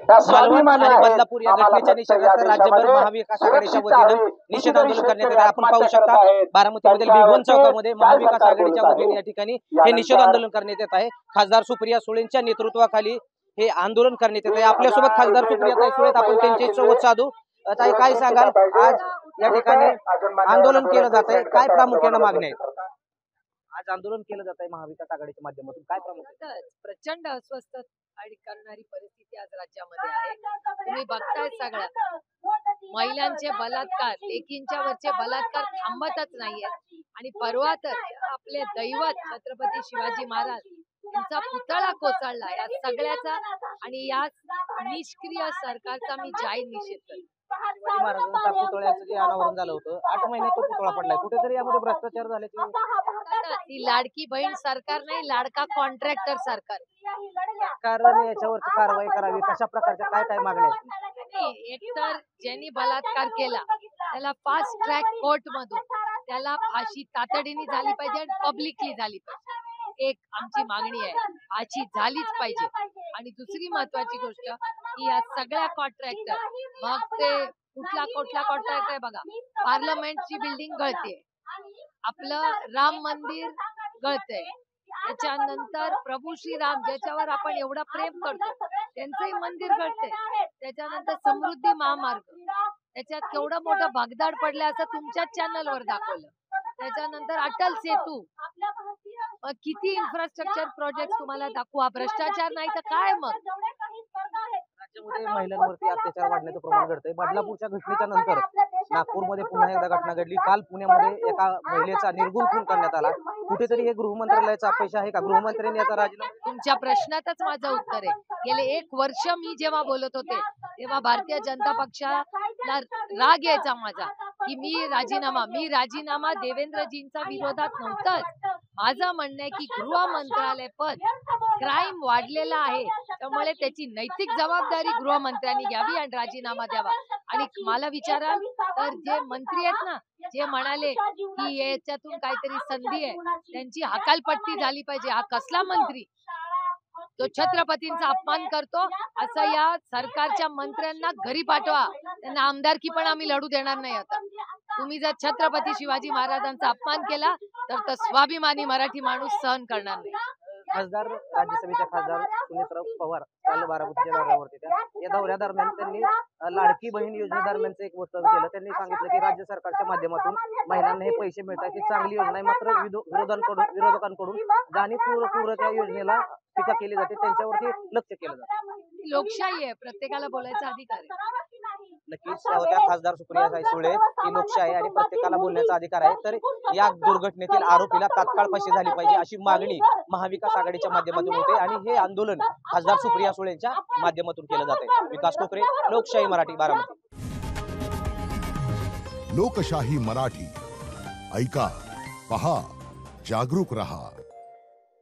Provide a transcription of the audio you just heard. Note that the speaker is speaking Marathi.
मालवण आणि बदलापूर या घटनेच्या निषेधार्थ राज्यभर महाविकास आघाडीच्या वतीनं निषेध आंदोलन करण्यात येत आहे। आपण पाहू शकता बारामतीमधील भिगवण चौकामध्ये महाविकास आघाडीच्या वतीने या ठिकाणी हे निषेध आंदोलन करण्यात येत आहे। खासदार सुप्रिया सुळेंच्या नेतृत्वाखाली हे आंदोलन करण्यात येत आहे। आपल्यासोबत खासदार सुप्रिया सुळे आहेत, आपण त्यांचे संवाद साधू। ताई, काय सांगाल, आज या ठिकाणी आंदोलन केलं जात आहे, काय प्रामुख्याने मागण्या आहेत? आज आंदोलन केलं जात आहे महाविकास आघाडीच्या माध्यमातून, काय प्रामुख्याने? प्रचंड अस्वस्थ करणारी परिस्थिती आज राज्यामध्ये आहे। तुम्ही बघताय सगळं, महिलांचे बलात्कार, लेकींच्या वरचे बलात्कार थांबतच नाहीये। आणि परवा तर आपले दैवत छत्रपती शिवाजी महाराज यांचा पुतळा कोसळला। या सगळ्याचा आणि या निष्क्रिय सरकारचा मी जाहीर निषेध करतो। शिवाजी महाराजांच्या पुतळ्याचं जे अनावरण झालं होतं, 8 महिने तो पुतळा पडलाय, कुठेतरी यामध्ये भ्रष्टाचार झाल्याची ती लाडकी बहीण सरकार नाही, लाडका कॉन्ट्रॅक्टर सरकार। सरकारने याच्यावरती कारवाई करावी, कशा प्रकारच्या काय मागण्या आहेत? एकतर ज्यांनी बलात्कार केला त्याला फास्ट ट्रॅक कोर्ट मधून त्याला फाशी तातडीने झाली पाहिजे आणि पब्लिकली झाली पाहिजे, एक आमची मागणी आहे। फाशी झालीच पाहिजे। आणि दुसरी महत्वाची गोष्ट की या सगळ्या कॉन्ट्रॅक्टर, मग ते कुठला कॉन्ट्रॅक्टर आहे बघा, पार्लमेंटची बिल्डिंग गळते, आपलं राम मंदिर गळतंय, त्याच्यानंतर प्रभू श्रीराम ज्याच्यावर आपण एवढा प्रेम करतो त्यांचंही मंदिर गळतंय, त्याच्यानंतर समृद्धी महामार्ग, त्याच्यात केवढं मोठं भगदाड पडलं असं तुमच्याच चॅनलवर दाखवलं, त्याच्यानंतर अटल सेतू, किती इन्फ्रास्ट्रक्चर प्रोजेक्ट तुम्हाला दाखवू, हा भ्रष्टाचार नाही तर काय? मग राज्यामध्ये महिलांवरती अत्याचार वाढण्याचं प्रमाण घडतंय। बदलापूरच्या घटनेच्या नंतर नागपूरमध्ये पुन्हा एकदा घटना घडली। काल पुण्यामध्ये एका महिलेचा निर्गुण खून करण्यात आला। कुठेतरी हे गृहमंत्रालयाचा अपयश आहे का? गृहमंत्र्यांनी याचा राजीनामा? तुमच्या प्रश्नातच माझं उत्तर आहे। गेले 1 वर्ष मी जेव्हा बोलत होते तेव्हा भारतीय जनता पक्षाला राग यायचा माझा की मी राजीनामा देवेंद्रजींचा विरोधात नव्हताच। माझं म्हणणं आहे की गृह मंत्रालय पद क्राईम वाढलेला आहे, त्यामुळे त्याची नैतिक जबाबदारी गृहमंत्र्यांनी घ्यावी आणि राजीनामा द्यावा। आणि मला विचाराल तर जे मंत्री आहेत ना, जे म्हणाले की याच्यातून काहीतरी संधी आहे, त्यांची हकालपट्टी झाली पाहिजे। हा कसला मंत्री? तो छत्रपतींचा अपमान करतो, असं या सरकारच्या मंत्र्यांना घरी पाठवा, त्यांना आमदारकी पण आम्ही लढू देणार नाही। आता तुम्ही जर छत्रपती शिवाजी महाराजांचा अपमान केला तर स्वाभिमानी मराठी माणूस सहन करणार नाही। खासदार, राज्यसभेच्या खासदार सुनेत्राव पवार काल बारामतीच्या दौऱ्यावरती या दौऱ्यादरम्यान त्यांनी लाडकी बहीण योजनेदरम्यानचं एक वक्तव्य केलं। त्यांनी सांगितलं की राज्य सरकारच्या माध्यमातून महिलांना हे पैसे मिळतात, ही चांगली योजना आहे, मात्र विरोधकांकडून जाणीवपूर्वक या योजनेला टीका केली जाते, त्यांच्यावरती लक्ष केलं जातं। लोकशाही आहे, प्रत्येकाला बोलायचा अधिकार आहे। नक्कीच त्या खासदार सुप्रिया सुळे की लोकशाही आणि प्रत्येकाला बोलण्याचा अधिकार आहे, तर या दुर्घटनेतील आरोपीला तात्काळ फाशी झाली पाहिजे अशी मागणी महाविकास आघाडीच्या माध्यमातून होते आणि हे आंदोलन खासदार सुप्रिया सुळेंच्या माध्यमातून केलं जाते। विकास कोकरे, लोकशाही मराठी, बारामती। लोकशाही मराठी, ऐका, पहा, जागरूक रहा।